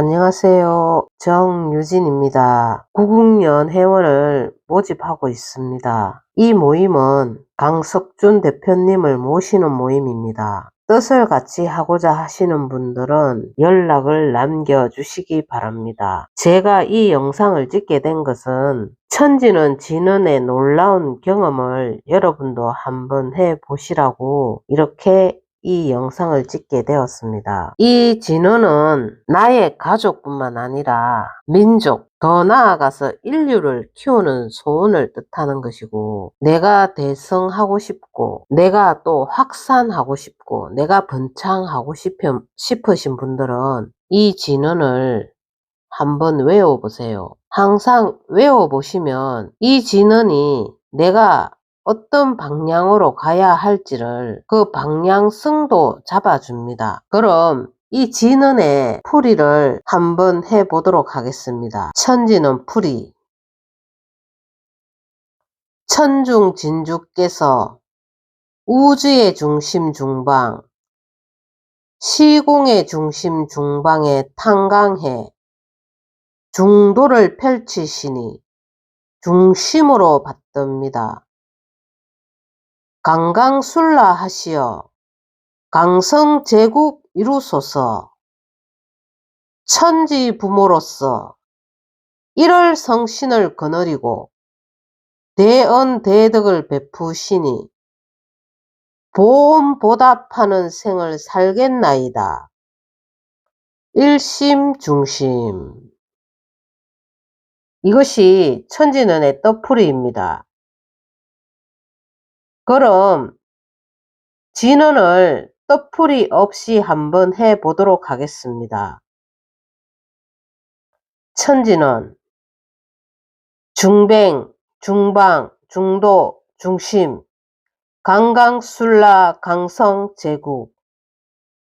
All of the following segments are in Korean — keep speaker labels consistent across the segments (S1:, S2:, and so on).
S1: 안녕하세요. 정유진입니다. 구국련 회원을 모집하고 있습니다. 이 모임은 강석준 대표님을 모시는 모임입니다. 뜻을 같이 하고자 하시는 분들은 연락을 남겨주시기 바랍니다. 제가 이 영상을 찍게 된 것은 천지는 진은의 놀라운 경험을 여러분도 한번 해보시라고 이렇게 이 영상을 찍게 되었습니다. 이 진원은 나의 가족뿐만 아니라 민족, 더 나아가서 인류를 키우는 소원을 뜻하는 것이고, 내가 대성하고 싶고 내가 또 확산하고 싶고 내가 번창하고 싶으신 분들은 이 진원을 한번 외워보세요. 항상 외워보시면 이 진원이 내가 어떤 방향으로 가야 할지를 그 방향성도 잡아줍니다. 그럼 이 진원의 풀이를 한번 해보도록 하겠습니다. 천지는 풀이. 천중진주께서 우주의 중심 중방, 시공의 중심 중방에 탄강해 중도를 펼치시니 중심으로 받듭니다. 강강술라 하시어 강성제국 이루소서. 천지 부모로서 일월 성신을 거느리고 대언 대덕을 베푸시니 보험보답하는 생을 살겠나이다. 일심중심. 이것이 천지는의 떡풀이입니다. 그럼 진언을 떡풀이 없이 한번 해보도록 하겠습니다. 천지는 중뱅, 중방, 중도, 중심, 강강술라 강성 제국,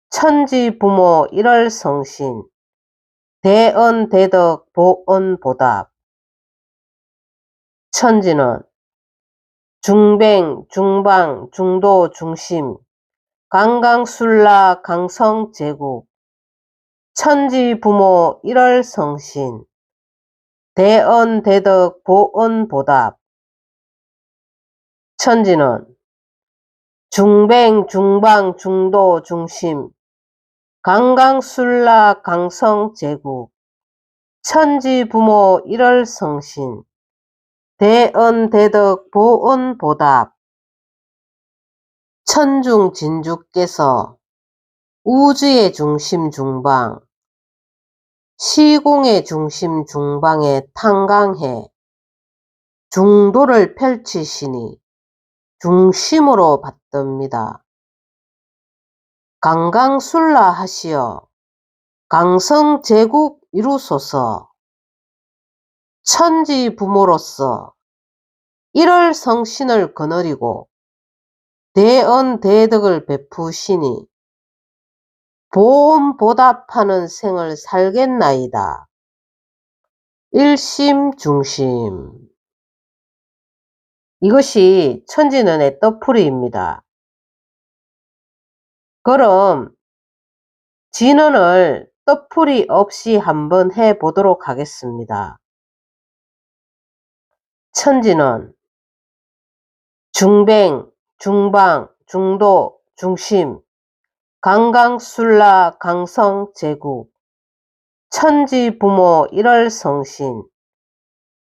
S1: 천지 부모 일월 성신, 대언 대덕 보언 보답. 천지는 중뱅, 중방, 중도, 중심, 강강술라 강성 제국, 천지 부모 일월 성신, 대언 대덕 보언 보답. 천지는 중뱅, 중방, 중도, 중심, 강강술라 강성 제국, 천지 부모 일월 성신, 대언 대덕 보언 보답. 천중 진주께서 우주의 중심 중방, 시공의 중심 중방에 탄강해 중도를 펼치시니 중심으로 받듭니다. 강강술라 하시어 강성제국 이루소서. 천지 부모로서 일월 성신을 거느리고 대언 대덕을 베푸시니 보험보답하는 생을 살겠나이다. 일심중심. 이것이 천지는의 떡풀이입니다. 그럼 진언을 떡풀이 없이 한번 해보도록 하겠습니다. 천지는 중뱅, 중방, 중도, 중심, 강강술라 강성 제국, 천지 부모 일월 성신,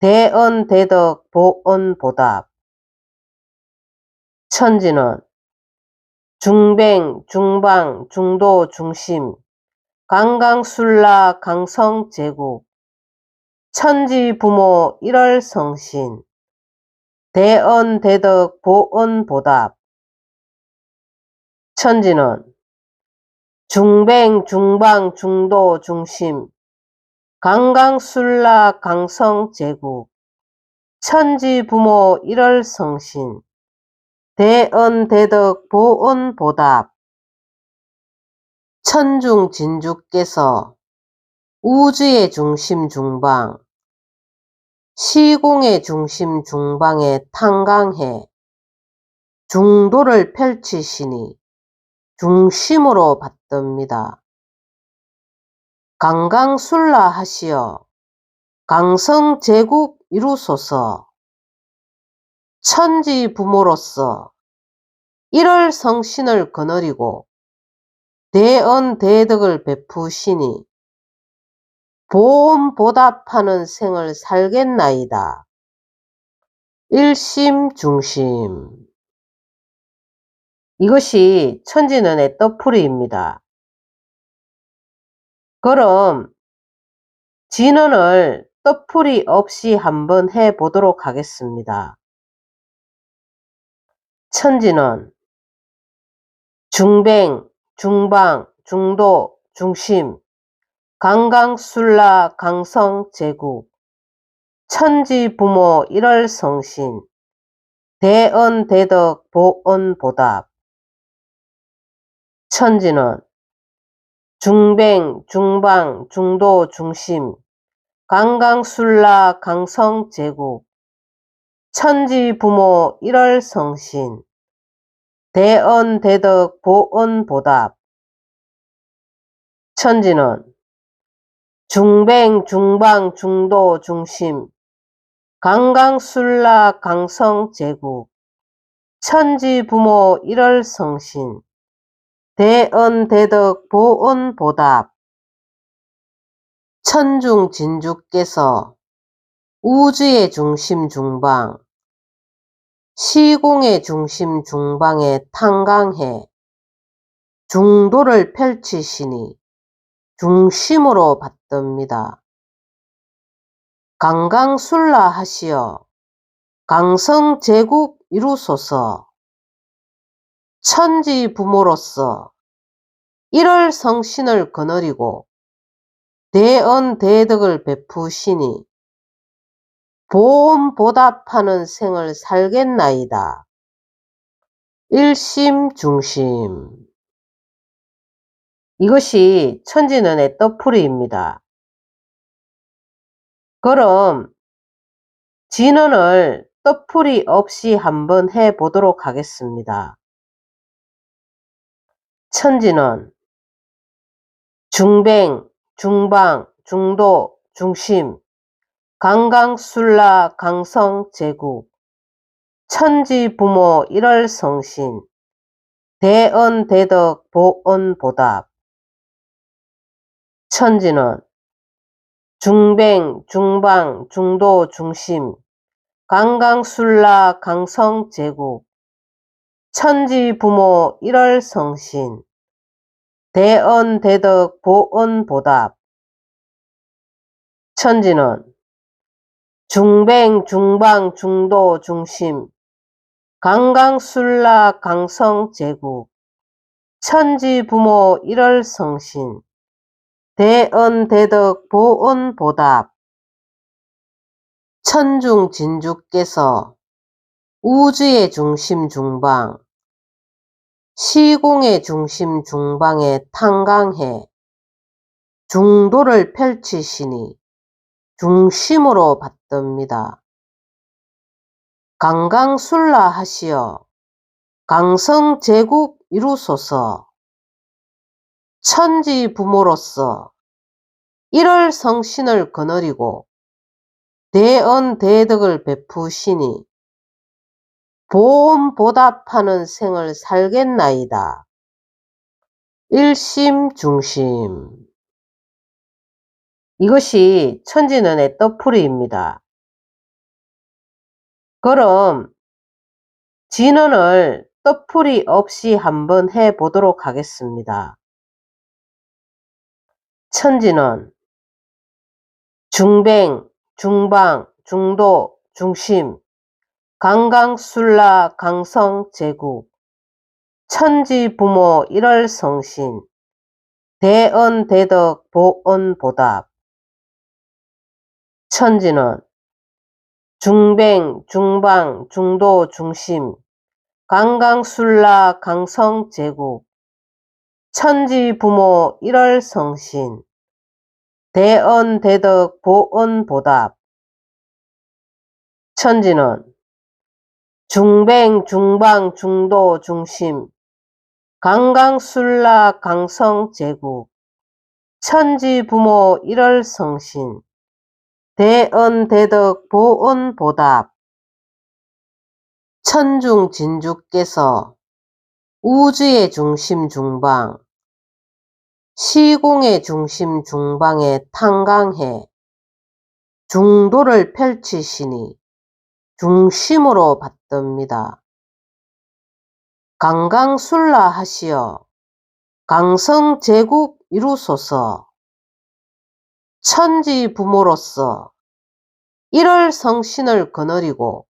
S1: 대언 대덕 보언 보답. 천지는 중뱅, 중방, 중도, 중심, 강강술라 강성 제국, 천지 부모 일월 성신, 대언 대덕 보언 보답. 천지는 중뱅, 중방, 중도, 중심, 강강술라 강성 제국, 천지 부모 일월 성신, 대언 대덕 보언 보답. 천중 진주께서 우주의 중심 중방, 시공의 중심 중방에 탄강해 중도를 펼치시니 중심으로 받듭니다. 강강술라 하시어 강성제국 이루소서. 천지 부모로서 일월 성신을 거느리고 대언대덕을 베푸시니 보험보답하는 생을 살겠나이다. 일심중심. 이것이 천지는의 떡풀이입니다. 그럼 진언을 떡풀이 없이 한번 해보도록 하겠습니다. 천지는 중뱅, 중방, 중도, 중심, 강강술라, 강성, 제국, 천지 부모, 일월 성신, 대언, 대덕, 보언, 보답. 천지는 중뱅, 중방, 중도, 중심, 강강술라, 강성, 제국, 천지 부모, 일월 성신, 대언, 대덕, 보언, 보답. 천지는 중뱅, 중방, 중도, 중심, 강강술라, 강성, 제국, 천지 부모, 일월 성신, 대언, 대덕, 보언, 보답. 천중 진주께서 우주의 중심 중방, 시공의 중심 중방에 탕강해 중도를 펼치시니 중심으로 받듭니다. 강강술라 하시어 강성제국 이루소서. 천지 부모로서 일월 성신을 거느리고 대언 대덕을 베푸시니 보험보답하는 생을 살겠나이다. 일심중심. 이것이 천지는의 떡풀이입니다. 그럼 진언을 떡풀이 없이 한번 해보도록 하겠습니다. 천지는 중뱅, 중방, 중도, 중심, 강강술라, 강성, 제국, 천지 부모, 일월 성신, 대언, 대덕, 보언, 보답. 천지는 중뱅, 중방, 중도, 중심, 강강술라, 강성, 제국, 천지 부모, 일월 성신, 대언, 대덕, 보언, 보답. 천지는 중뱅, 중방, 중도, 중심, 강강술라, 강성, 제국, 천지 부모, 일월 성신, 대언, 대덕, 보언, 보답. 천중 진주께서 우주의 중심 중방, 시공의 중심 중방에 탕강해 중도를 펼치시니 중심으로 받듭니다. 강강술라 하시어 강성제국 이루소서. 천지 부모로서 일월 성신을 거느리고 대언 대덕을 베푸시니 보험보답하는 생을 살겠나이다. 일심중심. 이것이 천지는의 떡풀이입니다. 그럼 진언을 떡풀이 없이 한번 해보도록 하겠습니다. 천지는 중뱅, 중방, 중도, 중심, 강강술라, 강성, 제국, 천지 부모, 일월 성신, 대언, 대덕, 보언, 보답. 천지는 중뱅, 중방, 중도, 중심, 강강술라, 강성, 제국, 천지 부모, 일월 성신, 대언, 대덕, 보언, 보답. 천지는 중뱅, 중방, 중도, 중심, 강강술라, 강성, 제국, 천지부모 일월성신 대언대덕 보언보답 천중진주께서 우주의 중심 중방 시공의 중심 중방에 탕강해 중도를 펼치시니 중심으로 받듭니다. 강강술라 하시어 강성제국 이루소서. 천지부모로서 일월성신을 거느리고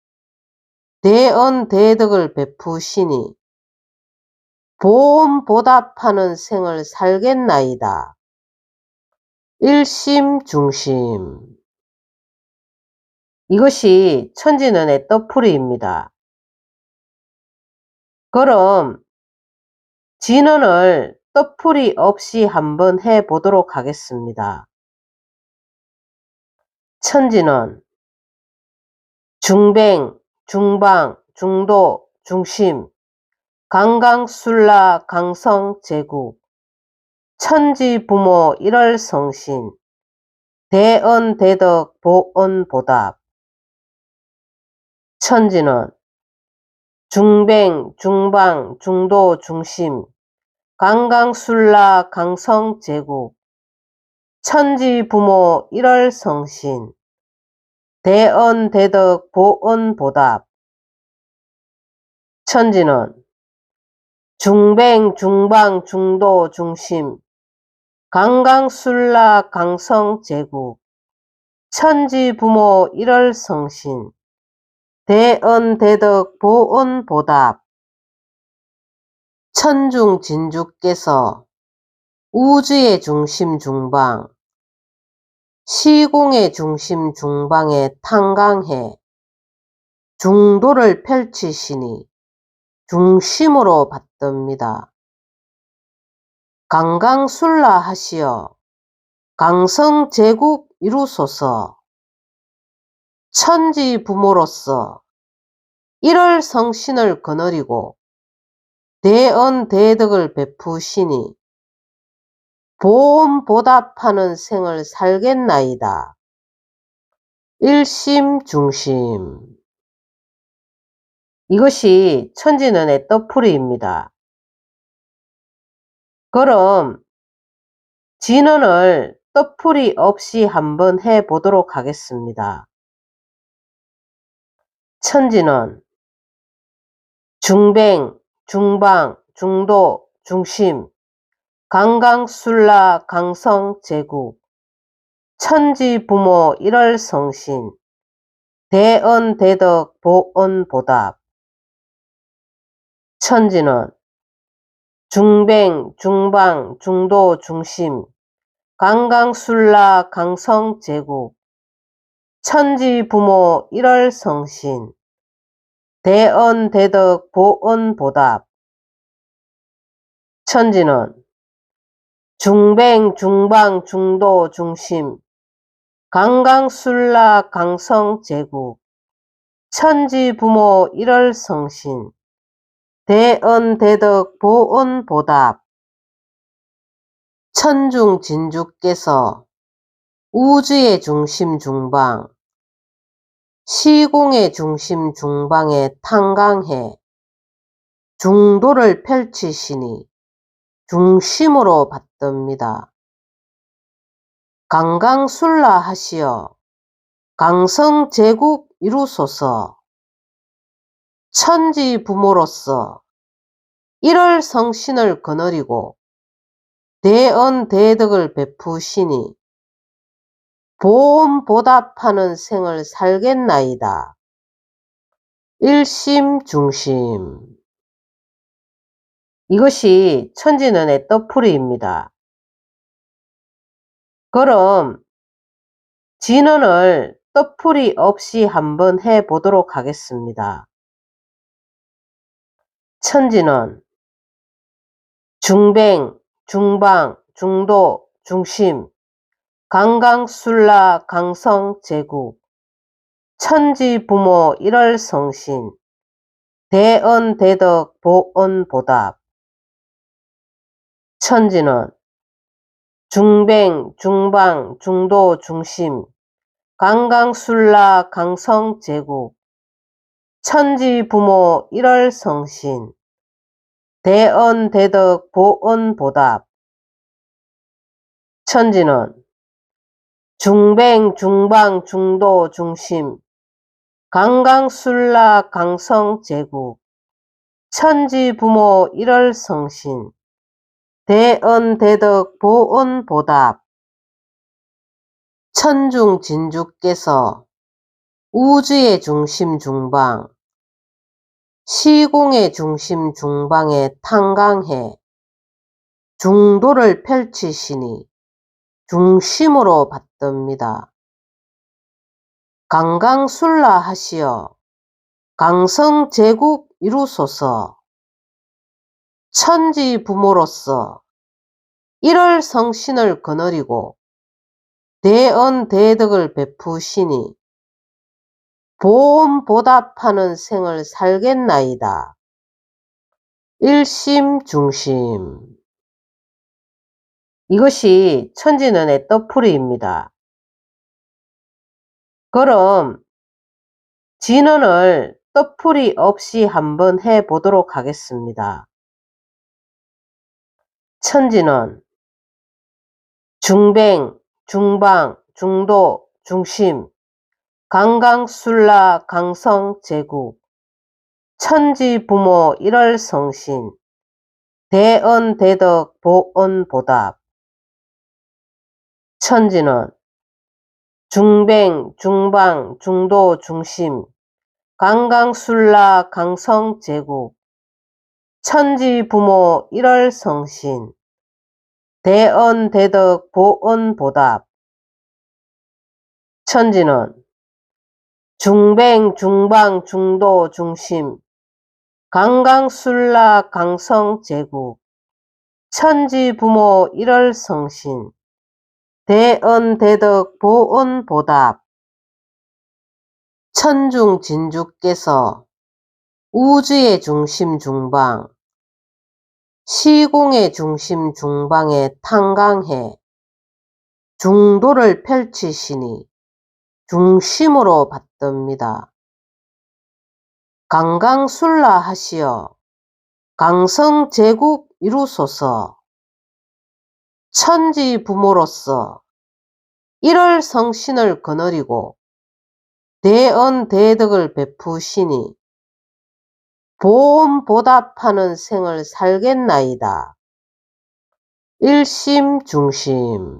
S1: 대언대덕을 베푸시니 보험보답하는 생을 살겠나이다. 일심중심. 이것이 천지는의 떡풀이입니다. 그럼 진언을 떡풀이 없이 한번 해보도록 하겠습니다. 천지는 중뱅, 중방, 중도, 중심, 강강술라, 강성, 제국, 천지부모, 일월성신, 대언대덕, 보언보답. 천지는 중뱅, 중방, 중도, 중심, 강강술라, 강성, 제국, 천지부모, 일월성신, 대언대덕, 보언보답. 천지는 중뱅, 중방, 중도, 중심, 강강술라, 강성, 제국, 천지부모, 일월성신, 대언대덕, 보언보답. 천중진주께서 우주의 중심 중방, 시공의 중심 중방에 탕강해 중도를 펼치시니 중심으로 받듭니다. 강강술라 하시어 강성제국 이루소서. 천지부모로서 일월성신을 거느리고 대언대덕을 베푸시니 보험보답하는 생을 살겠나이다. 일심중심. 이것이 천지는의 떡풀이입니다. 그럼 진언을 떡풀이 없이 한번 해보도록 하겠습니다. 천지는 중뱅, 중방, 중도, 중심, 강강술라, 강성, 제국, 천지부모, 일월성신, 대언대덕, 보언보답. 천지는 중뱅, 중방, 중도, 중심, 강강술라, 강성, 제국, 천지부모, 일월성신, 대언대덕, 보언보답. 천지는 중뱅, 중방, 중도, 중심, 강강술라, 강성, 제국, 천지부모, 일월성신, 대언대덕, 보언보답. 천중진주께서 우주의 중심 중방, 시공의 중심 중방에 탕강해 중도를 펼치시니 중심으로 받듭니다. 강강술라 하시어 강성제국 이루소서. 천지부모로서 일월성신을 거느리고 대언대덕을 베푸시니 보험보답하는 생을 살겠나이다. 일심중심. 이것이 천지는의 떡풀이입니다. 그럼 진언을 떡풀이 없이 한번 해보도록 하겠습니다. 천지는 중뱅, 중방, 중도, 중심, 강강술라, 강성, 제국, 천지부모, 일월성신, 대언대덕, 보언보답. 천지는 중뱅, 중방, 중도, 중심, 강강술라, 강성, 제국, 천지, 부모, 일월성신, 대언, 대덕, 보언, 보답. 천지는 중뱅, 중방, 중도, 중심, 강강술라, 강성, 제국, 천지, 부모, 일월성신, 대언, 대덕, 보언, 보답. 천중 진주께서 우주의 중심 중방, 시공의 중심 중방에 탕강해 중도를 펼치시니 중심으로 받듭니다. 강강술라 하시어 강성제국 이루소서. 천지 부모로서 일월성신을 거느리고 대언 대덕을 베푸시니 보험 보답하는 생을 살겠나이다. 일심중심. 이것이 천지는의 떡풀이입니다. 그럼 진언을 떡풀이 없이 한번 해보도록 하겠습니다. 천지는 중뱅, 중방, 중도, 중심, 강강술라, 강성, 제국, 천지, 부모, 일월성신, 대언, 대덕, 보언, 보답. 천지는 중뱅, 중방, 중도, 중심, 강강술라, 강성, 제국, 천지, 부모, 일월성신, 대언, 대덕, 보언, 보답. 천지는 중뱅, 중방, 중도, 중심, 강강술라, 강성, 제국, 천지, 부모, 일월성신, 대언, 대덕, 보언, 보답. 천중 진주께서 우주의 중심 중방, 시공의 중심 중방에 탕강해 중도를 펼치시니 중심으로 받듭니다. 강강술라 하시어 강성제국 이루소서. 천지 부모로서 일월성신을 거느리고 대언 대덕을 베푸시니 보험 보답하는 생을 살겠나이다. 일심중심.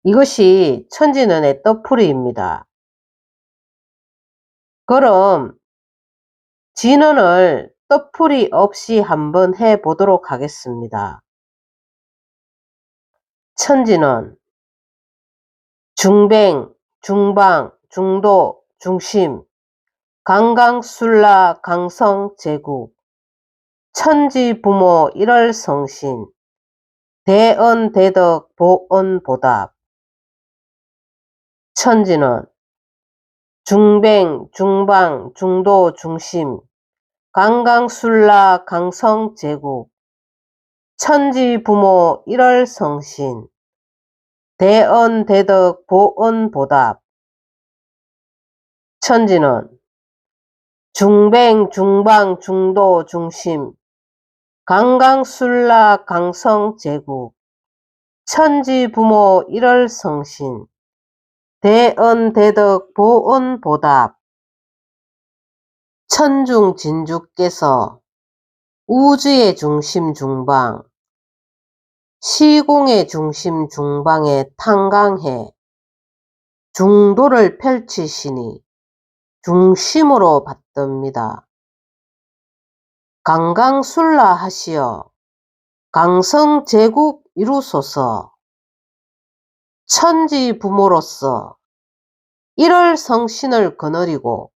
S1: 이것이 천지는의 떡풀이입니다. 그럼 진언을 떡풀이 없이 한번 해보도록 하겠습니다. 천지는 중뱅, 중방, 중도, 중심, 강강술라, 강성, 제국, 천지, 부모, 일월성신, 대언, 대덕, 보언, 보답. 천지는 중뱅, 중방, 중도, 중심, 강강술라, 강성, 제국, 천지, 부모, 일월성신, 대언, 대덕, 보언, 보답. 천지는 중뱅, 중방, 중도, 중심, 강강술라, 강성, 제국, 천지, 부모, 일월성신, 대언, 대덕, 보언, 보답. 천중 진주께서 우주의 중심 중방, 시공의 중심 중방에 탕강해 중도를 펼치시니 중심으로 받듭니다. 강강술라 하시어 강성제국 이루소서. 천지 부모로서 일월성신을 거느리고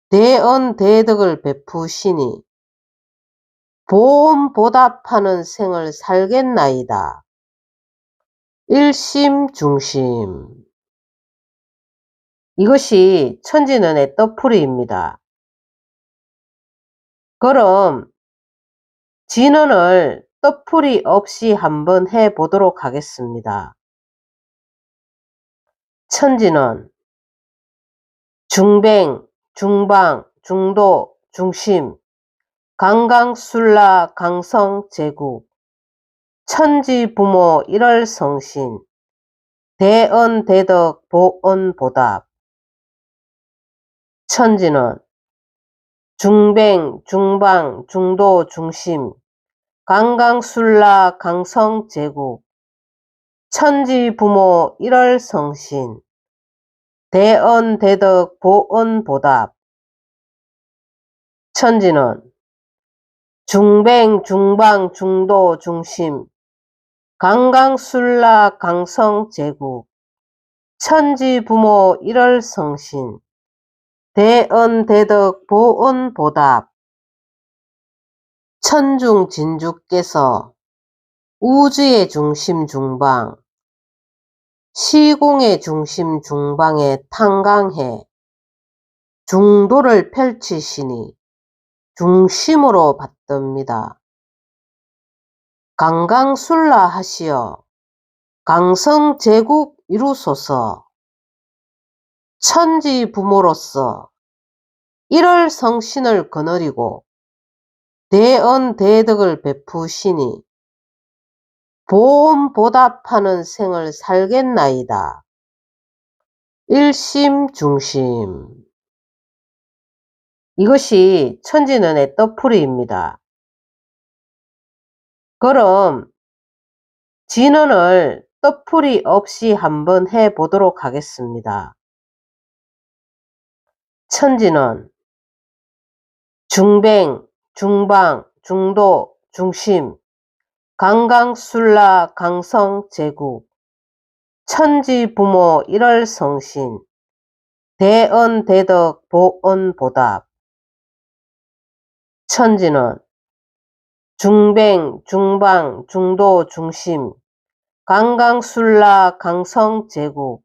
S1: 대언 대덕을 베푸시니 보험 보답하는 생을 살겠나이다. 일심중심. 이것이 천지는의 떡풀이입니다. 그럼 진언을 떠풀이 없이 한번 해보도록 하겠습니다. 천지는 중뱅, 중방, 중도, 중심, 강강술라, 강성, 제국, 천지, 부모, 일월성신, 대언, 대덕, 보언, 보답. 천지는 중뱅, 중방, 중도, 중심, 강강술라, 강성, 제국, 천지, 부모, 일월성신, 대언, 대덕, 보언, 보답. 천지는 중뱅, 중방, 중도, 중심, 강강술라, 강성, 제국, 천지, 부모, 일월성신, 대언, 대덕, 보언, 보답. 천중 진주께서 우주의 중심 중방, 시공의 중심 중방에 탕강해 중도를 펼치시니 중심으로 받듭니다. 강강술라 하시어 강성제국 이루소서. 천지 부모로서 일월성신을 거느리고 대언 대덕을 베푸시니 보험보답하는 생을 살겠나이다. 일심중심. 이것이 천지는의 떠풀이입니다. 그럼 진언을 떠풀이 없이 한번 해보도록 하겠습니다. 천지는 중뱅, 중방, 중도, 중심, 강강술라, 강성, 제국, 천지, 부모, 일월성신, 대언, 대덕, 보언, 보답. 천지는 중뱅, 중방, 중도, 중심, 강강술라, 강성, 제국,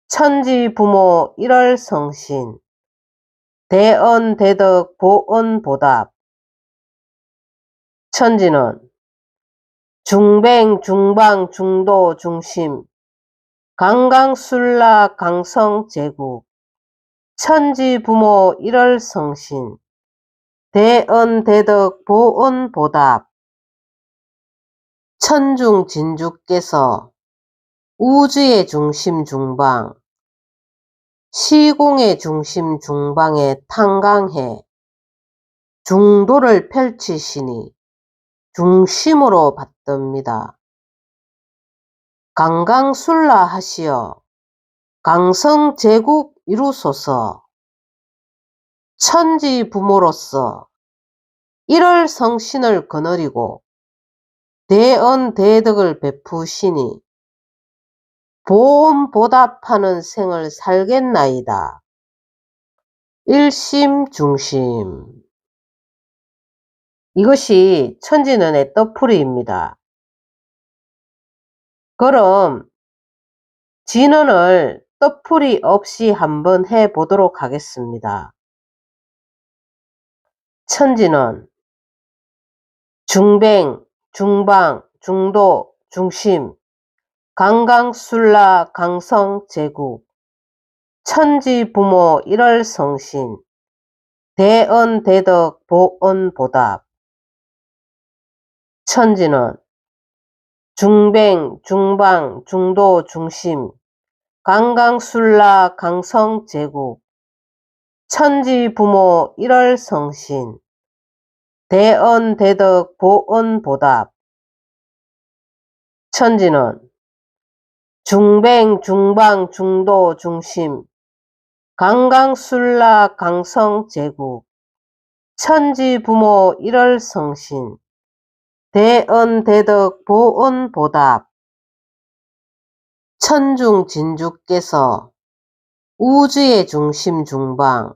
S1: 천지, 부모, 일월성신, 대언, 대덕, 보언, 보답. 천지는 중뱅, 중방, 중도, 중심, 강강술라, 강성, 제국, 천지, 부모, 일월성신, 대언, 대덕, 보언, 보답. 천중 진주께서 우주의 중심 중방, 시공의 중심 중방에 탕강해 중도를 펼치시니 중심으로 받듭니다. 강강술라 하시어 강성제국 이루소서. 천지 부모로서 일월성신을 거느리고 대언 대덕을 베푸시니 보험보답하는 생을 살겠나이다. 일심중심. 이것이 천지는의 떠풀이입니다. 그럼 진언을 떠풀이 없이 한번 해보도록 하겠습니다. 천지는 중뱅, 중방, 중도, 중심, 강강술라, 강성, 제국, 천지, 부모, 일월성신, 대언, 대덕, 보언, 보답. 천지는 중뱅, 중방, 중도, 중심, 강강술라, 강성, 제국, 천지, 부모, 일월성신, 대언, 대덕, 보언, 보답. 천지는 중뱅, 중방, 중도, 중심, 강강술라, 강성, 제국, 천지, 부모, 일월성신, 대언, 대덕, 보언, 보답. 천중 진주께서 우주의 중심 중방,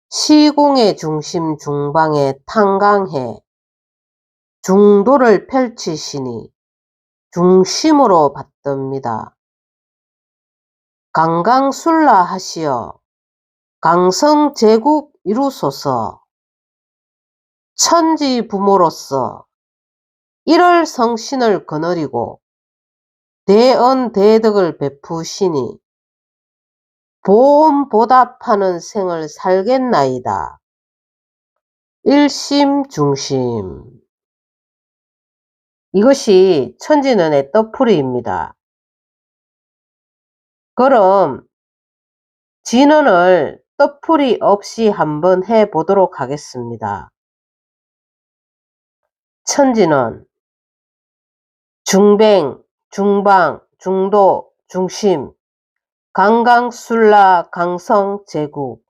S1: 시공의 중심 중방에 탕강해 중도를 펼치시니 중심으로 받듭니다. 강강술라 하시어 강성제국 이루소서. 천지 부모로서 일월 성신을 거느리고 대언 대덕을 베푸시니 보험 보답하는 생을 살겠나이다. 일심중심. 이것이 천지는의 떡풀이입니다. 그럼 진언을 떡풀이 없이 한번 해보도록 하겠습니다. 천지는 중뱅, 중방, 중도, 중심, 강강술라, 강성, 제국,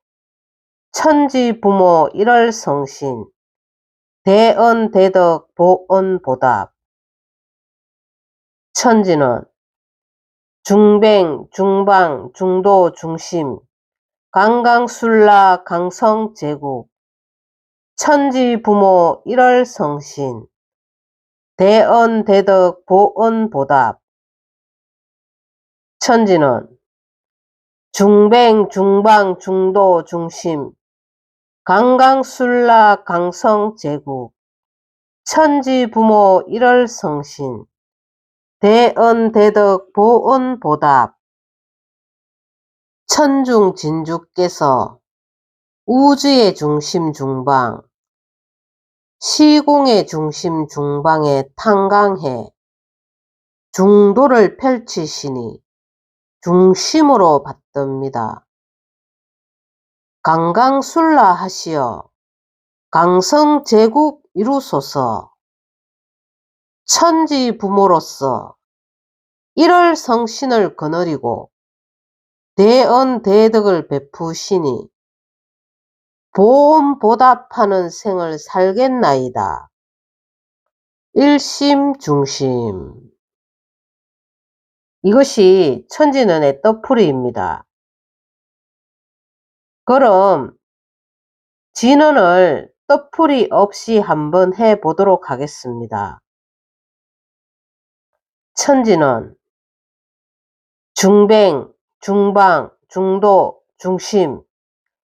S1: 천지 부모, 일월 성신, 대언 대덕, 보언 보답. 천지는 중뱅, 중방, 중도, 중심, 강강술라, 강성, 제국, 천지 부모, 일월 성신, 대언 대덕, 보언 보답. 천지는 중뱅, 중방, 중도, 중심, 강강술라, 강성, 제국, 천지 부모, 일월 성신, 대언 대덕, 보언 보답. 천중 진주께서 우주의 중심 중방, 시공의 중심 중방에 탕강해 중도를 펼치시니 중심으로 받듭니다. 강강술라 하시어 강성제국 이루소서. 천지 부모로서 일월 성신을 거느리고 대언 대덕을 베푸시니 보험 보답하는 생을 살겠나이다. 일심중심. 이것이 천지는의 떡풀이입니다. 그럼 진언을 떡풀이 없이 한번 해보도록 하겠습니다. 천지는 중뱅, 중방, 중도, 중심,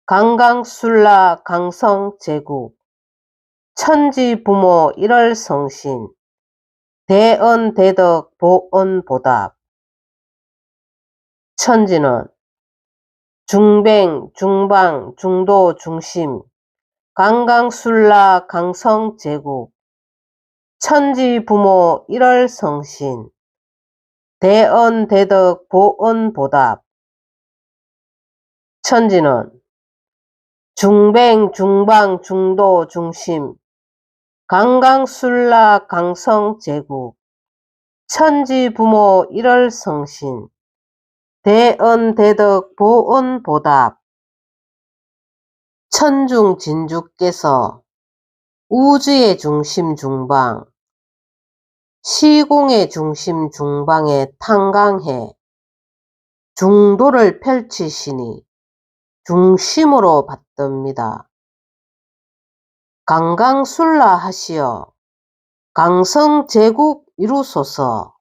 S1: 강강술라, 강성, 제국, 천지 부모, 일월 성신, 대언 대덕, 보언 보답. 천지는 중뱅, 중방, 중도, 중심, 강강술라, 강성, 제국, 천지 부모, 일월 성신, 대언 대덕, 보언 보답. 천지는 중뱅, 중방, 중도, 중심, 강강술라, 강성, 제국, 천지 부모, 일월 성신, 대언 대덕, 보언 보답. 천중 진주께서 우주의 중심 중방, 시공의 중심 중방에 탕강해 중도를 펼치시니 중심으로 받듭니다. 강강술라 하시어 강성제국 이루소서.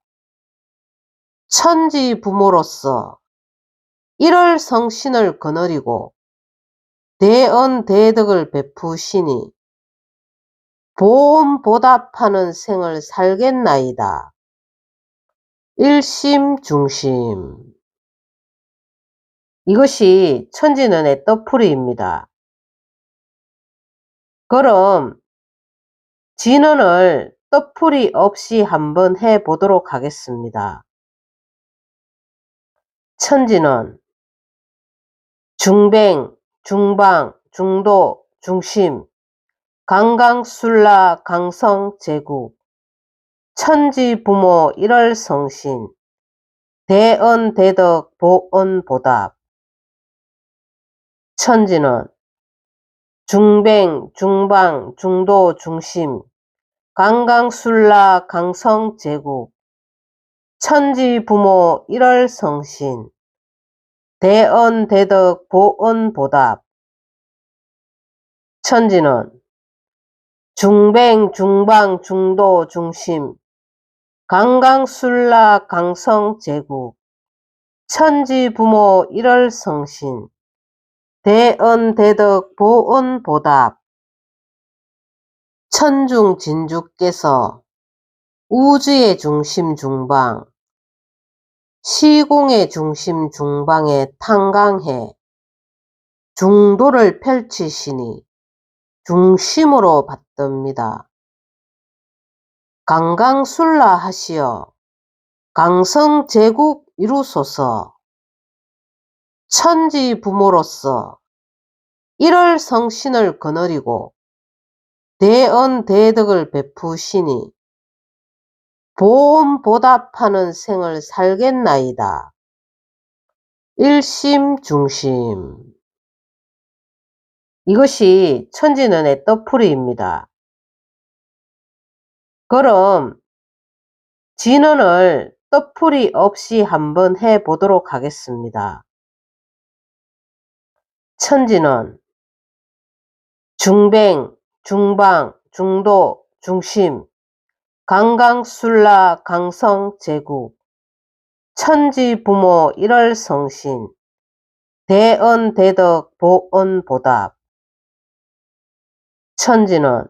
S1: 천지 부모로서 일월 성신을 거느리고 대언 대덕을 베푸시니 보험 보답하는 생을 살겠나이다. 일심중심. 이것이 천지는의 떡풀이입니다. 그럼 진언을 떡풀이 없이 한번 해보도록 하겠습니다. 천지는 중뱅, 중방, 중도, 중심, 강강술라, 강성, 제국, 천지 부모, 일월 성신, 대언 대덕, 보언 보답. 천지는 중뱅, 중방, 중도, 중심, 강강술라, 강성, 제국, 천지 부모, 일월 성신, 대언 대덕, 보언 보답. 천지는 중뱅, 중방, 중도, 중심, 강강술라, 강성, 제국, 천지 부모, 일월 성신, 대언 대덕, 보언 보답. 천중 진주께서 우주의 중심 중방, 시공의 중심 중방에 탄강해 중도를 펼치시니 중심으로 받듭니다. 강강술라 하시어 강성제국 이루소서. 천지 부모로서 일월 성신을 거느리고 대언 대덕을 베푸시니 보험 보답하는 생을 살겠나이다. 일심중심. 이것이 천지는의 떡풀이입니다. 그럼 진언을 떡풀이 없이 한번 해보도록 하겠습니다. 천지는 중뱅, 중방, 중도, 중심, 강강술라 강성 제국, 천지 부모 일월 성신, 대언 대덕 보언 보답. 천지는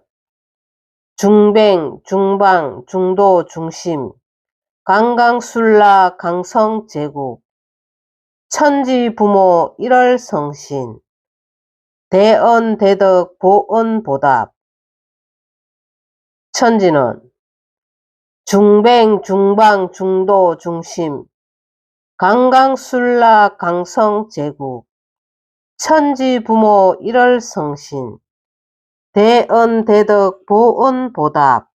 S1: 중뱅, 중방, 중도, 중심, 강강술라 강성 제국, 천지 부모 일월 성신, 대언 대덕 보언 보답. 천지는 중뱅, 중방, 중도, 중심, 강강술라 강성 제국, 천지 부모 일월 성신, 대언 대덕 보언 보답.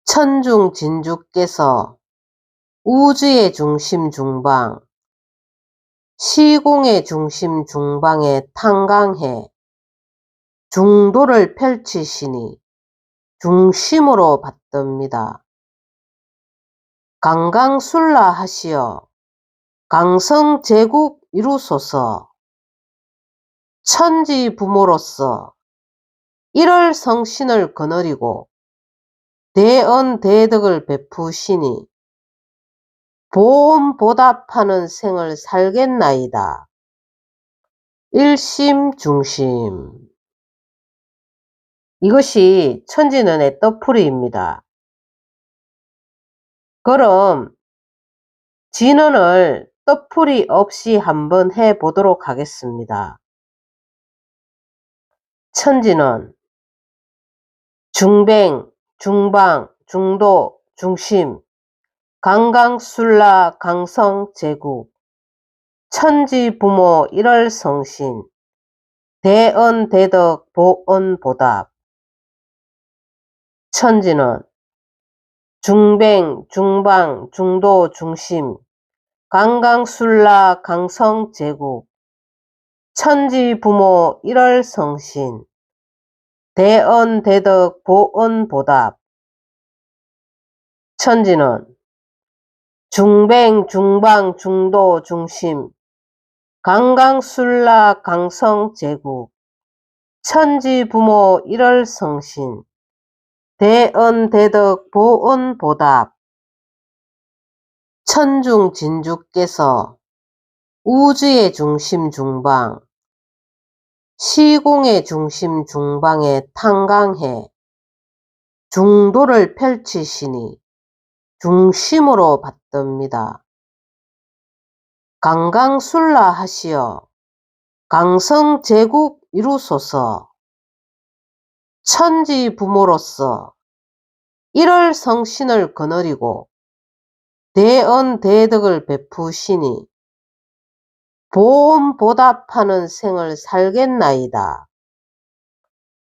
S1: 천중 진주께서 우주의 중심 중방, 시공의 중심 중방에 탄강해 중도를 펼치시니 중심으로 받듭니다. 강강술라 하시어 강성제국 이루소서. 천지 부모로서 일월 성신을 거느리고 대언 대덕을 베푸시니 보험 보답하는 생을 살겠나이다. 일심중심. 이것이 천지는의 떡풀이입니다. 그럼 진언을 떡풀이 없이 한번 해보도록 하겠습니다. 천지는 중뱅, 중방, 중도, 중심, 강강술라 강성 제국, 천지 부모 일월 성신, 대언 대덕 보언 보답. 천지는 중뱅, 중방, 중도, 중심, 강강술라 강성 제국, 천지 부모 일월 성신, 대언 대덕 보언 보답. 천지는 중뱅, 중방, 중도, 중심, 강강술라 강성 제국, 천지 부모 일월 성신, 대언 대덕 보언 보답. 천중 진주께서 우주의 중심 중방, 시공의 중심 중방에 탄강해 중도를 펼치시니 중심으로 받듭니다. 강강술라 하시어 강성제국 이루소서. 천지 부모로서 일월 성신을 거느리고 대언 대덕을 베푸시니 보험 보답하는 생을 살겠나이다.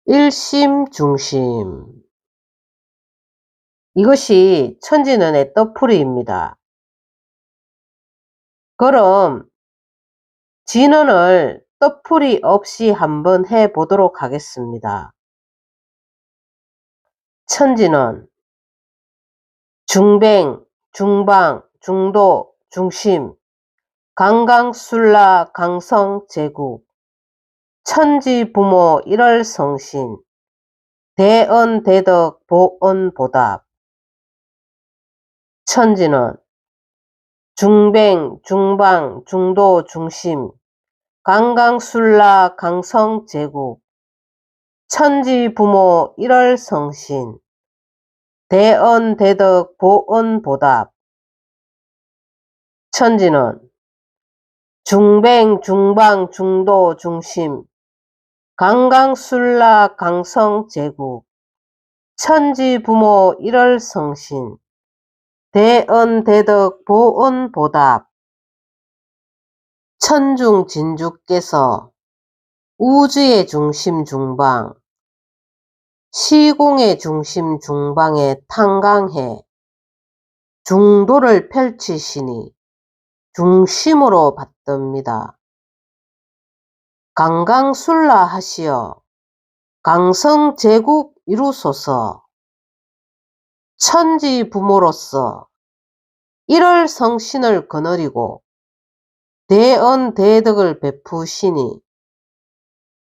S1: 일심중심. 이것이 천지는의 떡풀이입니다. 그럼 진언을 떡풀이 없이 한번 해보도록 하겠습니다. 천지는 중뱅, 중방, 중도, 중심, 강강술라 강성 제국, 천지 부모 일월 성신, 대언 대덕 보언 보답. 천지는 중뱅, 중방, 중도, 중심, 강강술라 강성 제국, 천지 부모 일월 성신, 대언, 대덕, 보언, 보답. 천지는 중뱅, 중방, 중도, 중심, 강강, 술라, 강성, 제국, 천지, 부모, 일월성신, 대언, 대덕, 보언, 보답. 천중, 진주께서 우주의 중심 중방, 시공의 중심 중방에 탕강해 중도를 펼치시니 중심으로 받듭니다. 강강술라 하시어 강성제국 이루소서. 천지 부모로서 일월성신을 거느리고 대언 대덕을 베푸시니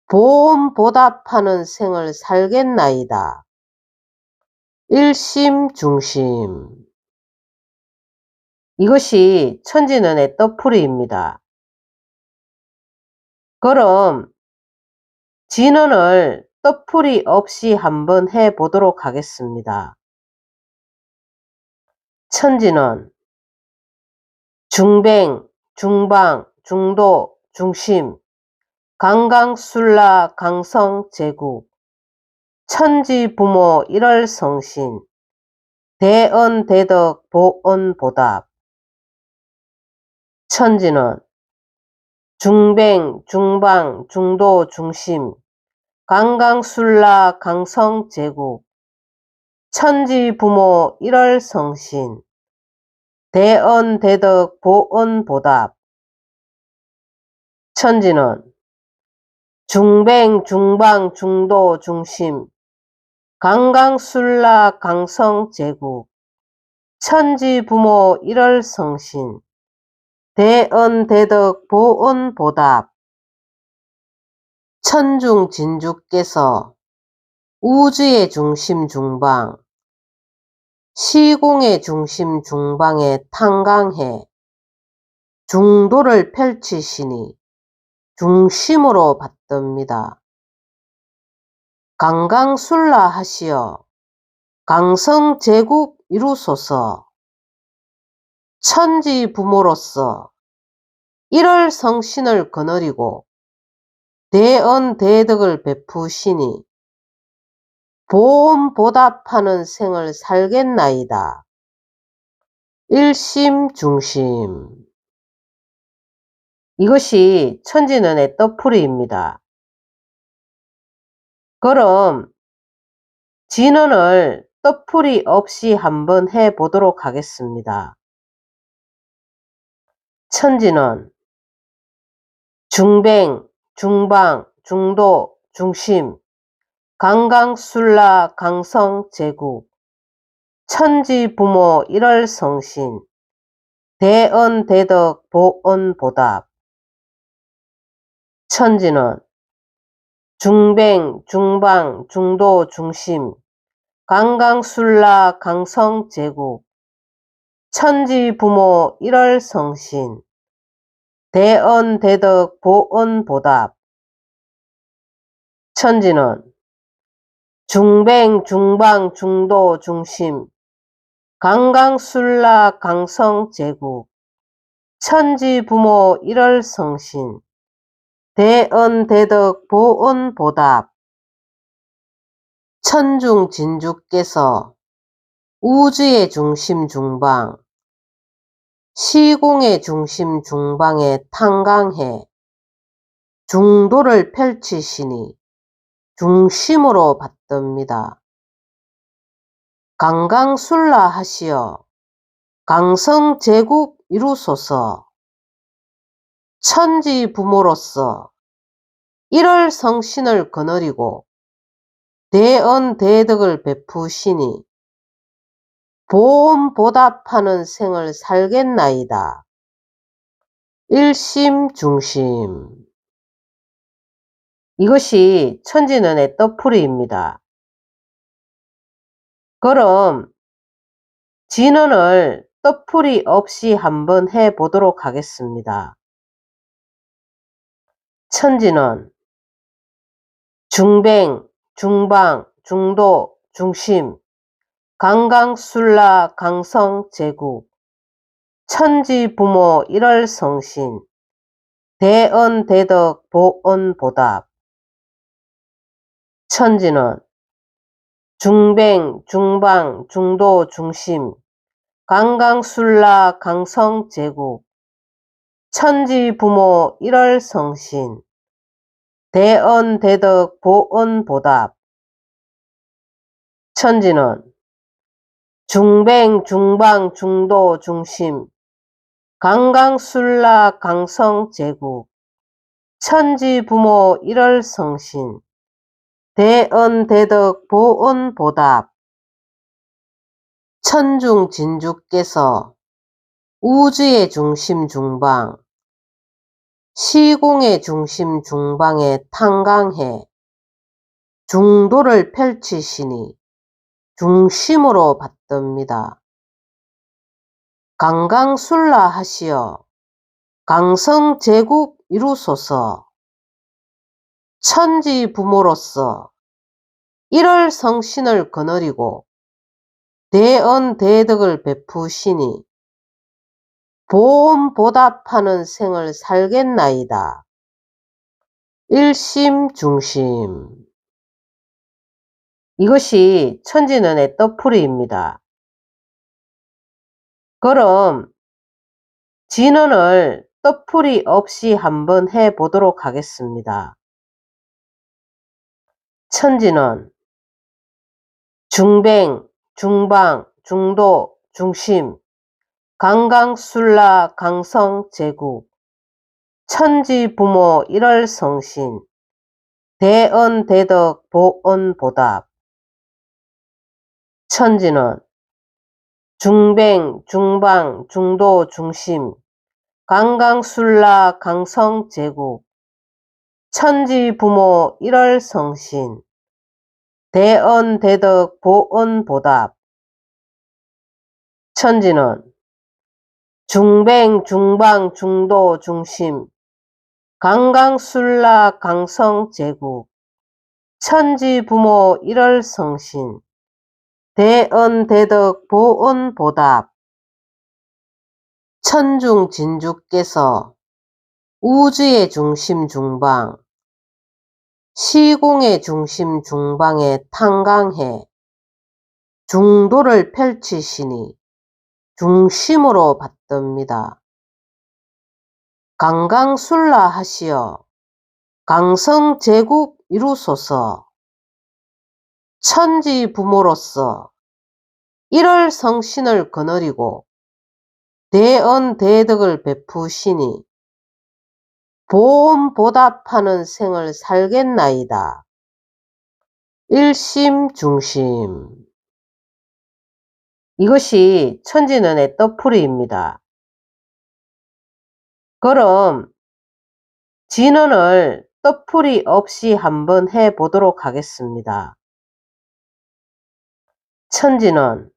S1: 보험보답하는 생을 살겠나이다. 일심중심. 이것이 천지는의 떡풀이입니다. 그럼 진언을 떡풀이 없이 한번 해보도록 하겠습니다. 천지는 중뱅, 중방, 중도, 중심, 강강술라, 강성, 제국, 천지 부모, 일월성신, 대언, 대덕, 보언, 보답. 천지는 중뱅, 중방, 중도, 중심, 강강술라, 강성, 제국, 천지 부모, 일월성신, 대언, 대덕, 보언, 보답. 천지는 중뱅, 중방, 중도, 중심, 강강술라, 강성, 제국, 천지 부모, 일월성신, 대언, 대덕, 보언, 보답. 천중 진주께서 우주의 중심 중방, 시공의 중심 중방에 탕강해 중도를 펼치시니 중심으로 받듭니다. 강강술라 하시어 강성제국 이루소서. 천지 부모로서 일월성신을 거느리고 대언 대덕을 베푸시니 보험보답하는 생을 살겠나이다. 일심중심. 이것이 천지는의 떡풀이입니다. 그럼 진언을 떡풀이 없이 한번 해보도록 하겠습니다. 천지는 중뱅, 중방, 중도, 중심, 강강술라, 강성, 제국, 천지 부모, 일월성신, 대언, 대덕, 보언, 보답. 천지는 중뱅, 중방, 중도, 중심, 강강술라, 강성, 제국, 천지 부모, 일월성신, 대언, 대덕, 보언, 보답. 천지는 중뱅, 중방, 중도, 중심, 강강술라, 강성, 제국, 천지 부모, 일월성신, 대언, 대덕, 보언, 보답. 천중 진주께서 우주의 중심 중방, 시공의 중심 중방에 탕강해 중도를 펼치시니 중심으로 받듭니다. 강강술라 하시어 강성제국 이루소서. 천지 부모로서 일월성신을 거느리고 대언 대덕을 베푸시니 보험보답하는 생을 살겠나이다. 일심중심. 이것이 천지는의 떡풀이입니다. 그럼 진언을 떡풀이 없이 한번 해보도록 하겠습니다. 천지는 중뱅, 중방, 중도, 중심, 강강술라 강성제국 천지부모 일월성신 대언대덕 보언보답 천지는 중뱅, 중방, 중도, 중심 강강술라 강성제국 천지부모 일월성신 대언대덕 보언보답 천지는 중뱅, 중방, 중도, 중심 강강술라 강성제국 천지부모 일월성신 대언대덕 보언보답 천중진주께서 우주의 중심 중방 시공의 중심 중방에 탕강해 중도를 펼치시니 중심으로 받듭니다. 강강술라 하시어 강성제국 이루소서. 천지부모로서 일월성신을 거느리고 대언대덕을 베푸시니 보험보답하는 생을 살겠나이다. 일심중심. 이것이 천지는의 떡풀이입니다. 그럼 진언을 떡풀이 없이 한번 해보도록 하겠습니다. 천지는 중뱅, 중방, 중도, 중심 강강술라 강성제국 천지부모 일월성신 대언대덕 보언보답 천지는 중뱅, 중방, 중도, 중심 강강술라 강성제국 천지부모 일월성신 대언대덕 보언보답 천지는 중뱅, 중방, 중도, 중심 강강술라 강성제국 천지부모 일월성신 대언대덕 보언보답 천중진주께서 우주의 중심 중방 시공의 중심 중방에 탕강해 중도를 펼치시니 중심으로 받듭니다. 강강술라 하시어 강성제국 이루소서. 천지부모로서 일월성신을 거느리고 대언대덕을 베푸시니 보험보답하는 생을 살겠나이다. 일심중심. 이것이 천지는의 떡풀이입니다. 그럼 진언을 떡풀이 없이 한번 해보도록 하겠습니다. 천지는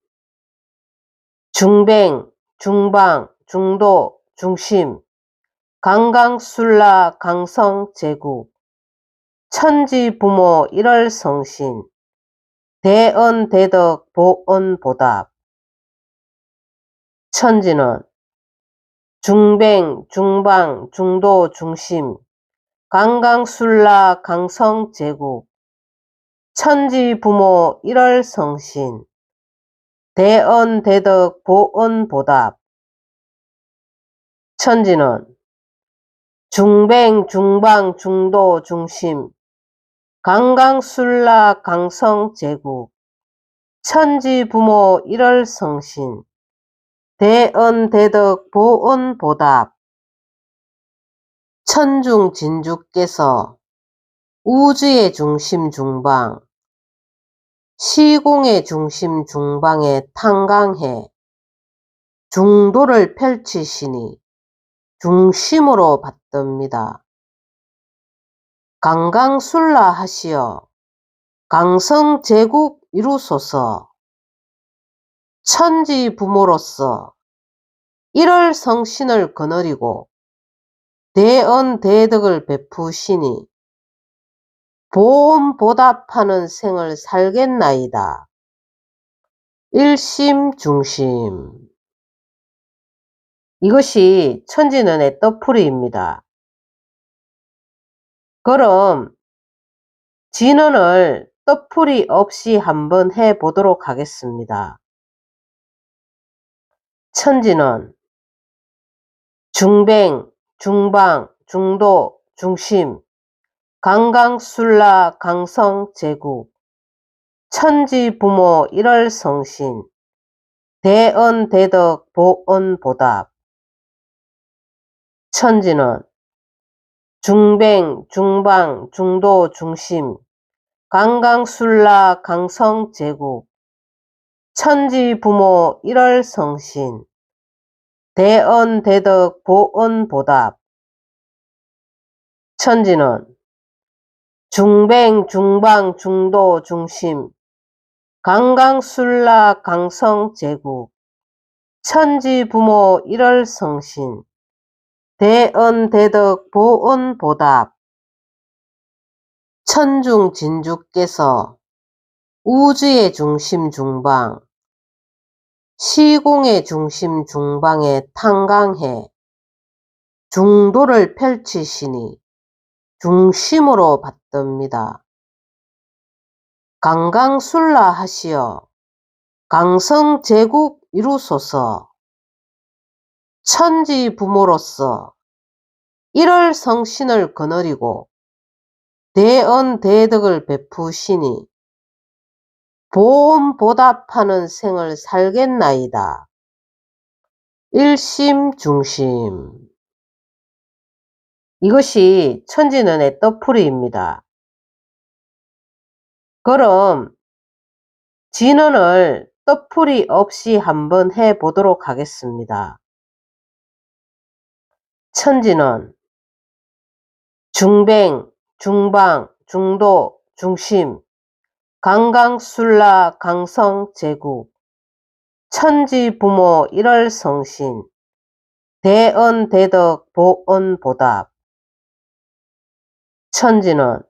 S1: 중뱅, 중방, 중도, 중심 강강술라 강성제국 천지부모 일월성신 대언대덕 보언보답 천지는 중뱅, 중방, 중도, 중심 강강술라 강성제국 천지부모 일월성신 대언대덕 보언보답 천지는 중뱅, 중방, 중도, 중심 강강술라 강성제국 천지부모 일월성신 대언대덕 보언보답 천중진주께서 우주의 중심 중방 시공의 중심 중방에 탕강해 중도를 펼치시니 중심으로 받듭니다. 강강술라 하시어 강성제국 이루소서. 천지부모로서 일월성신을 거느리고 대언대덕을 베푸시니 보험보답하는 생을 살겠나이다. 일심중심. 이것이 천지는의 떡풀이입니다. 그럼 진언을 떡풀이 없이 한번 해보도록 하겠습니다. 천지는 중뱅, 중방, 중도, 중심, 강강술라, 강성, 제국, 천지부모, 일월성신, 대언, 대덕, 보언, 보답. 천지는 중뱅, 중방, 중도, 중심, 강강술라, 강성, 제국, 천지부모, 일월성신, 대언, 대덕, 보언, 보답. 천지는 중뱅, 중방, 중도, 중심, 강강술라, 강성, 제국, 천지부모, 일월성신, 대언, 대덕, 보언, 보답. 천중진주께서 우주의 중심 중방, 시공의 중심 중방에 탕강해 중도를 펼치시니 중심으로 받듭니다. 강강술라 하시어 강성제국 이루소서. 천지부모로서 일월성신을 거느리고 대언 대덕을 베푸시니 보험보답하는 생을 살겠나이다. 일심중심. 이것이 천지는의 떡풀이입니다. 그럼 진언을 떡풀이 없이 한번 해보도록 하겠습니다. 천지는 중뱅, 중방, 중도, 중심, 강강술라, 강성, 제국, 천지부모, 일월성신, 대언, 대덕, 보언, 보답. 천지는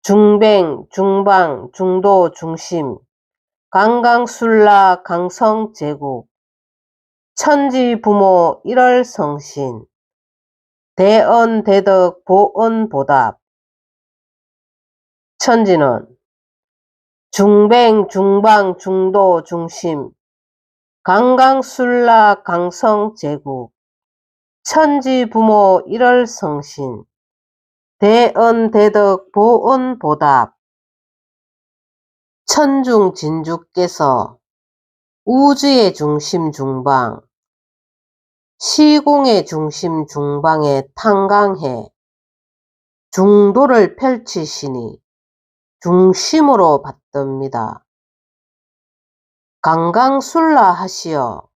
S1: 중뱅, 중방, 중도, 중심, 강강술라, 강성, 제국, 천지부모, 일월성신, 대언, 대덕, 보언, 보답. 천지는 중뱅, 중방, 중도, 중심, 강강술라, 강성, 제국, 천지부모, 일월성신, 대언, 대덕, 보언, 보답. 천중진주께서 우주의 중심 중방, 시공의 중심 중방에 탕강해 중도를 펼치시니 중심으로 받듭니다. 강강술라 하시어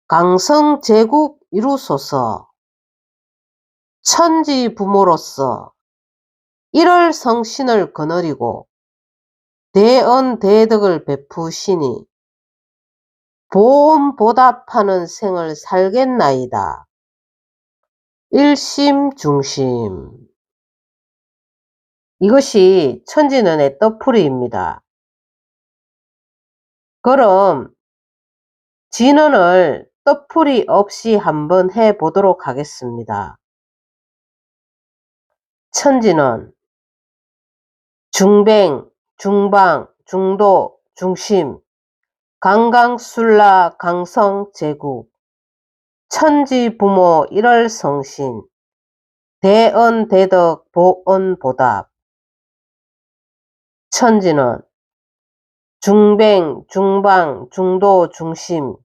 S1: 강성제국 이루소서. 천지부모로서 일월성신을 거느리고 대언 대덕을 베푸시니 보험보답하는 생을 살겠나이다. 일심중심. 이것이 천지는의 떡풀이입니다. 그럼 진언을 떡풀이 없이 한번 해보도록 하겠습니다. 천지는 중뱅, 중방, 중도, 중심, 강강술라, 강성, 제국, 천지부모, 일월성신, 대언, 대덕, 보언, 보답. 천지는 중뱅, 중방, 중도, 중심,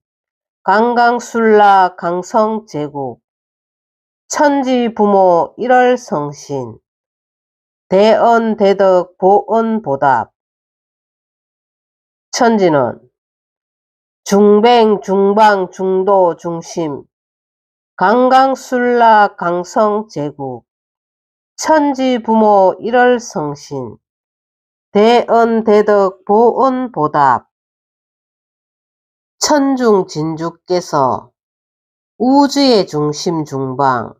S1: 강강술라, 강성, 제국, 천지부모, 일월성신, 대언, 대덕, 보언, 보답. 천지는 중뱅, 중방, 중도, 중심, 강강술라, 강성, 제국, 천지부모, 일월성신, 대언, 대덕, 보언, 보답. 천중진주께서 우주의 중심 중방,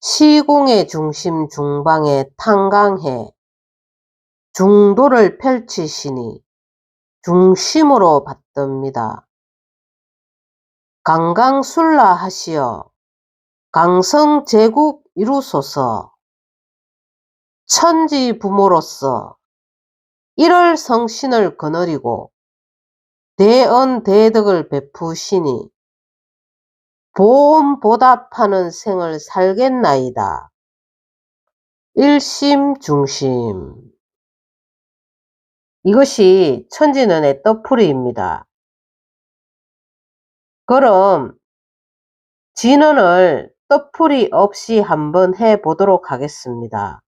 S1: 시공의 중심 중방에 탕강해 중도를 펼치시니 중심으로 받듭니다. 강강술라 하시어 강성제국 이루소서. 천지부모로서 일월 성신을 거느리고 대언대덕을 베푸시니 보험보답하는 생을 살겠나이다. 일심중심. 이것이 천지는의 떡풀이입니다. 그럼 진언을 떡풀이 없이 한번 해보도록 하겠습니다.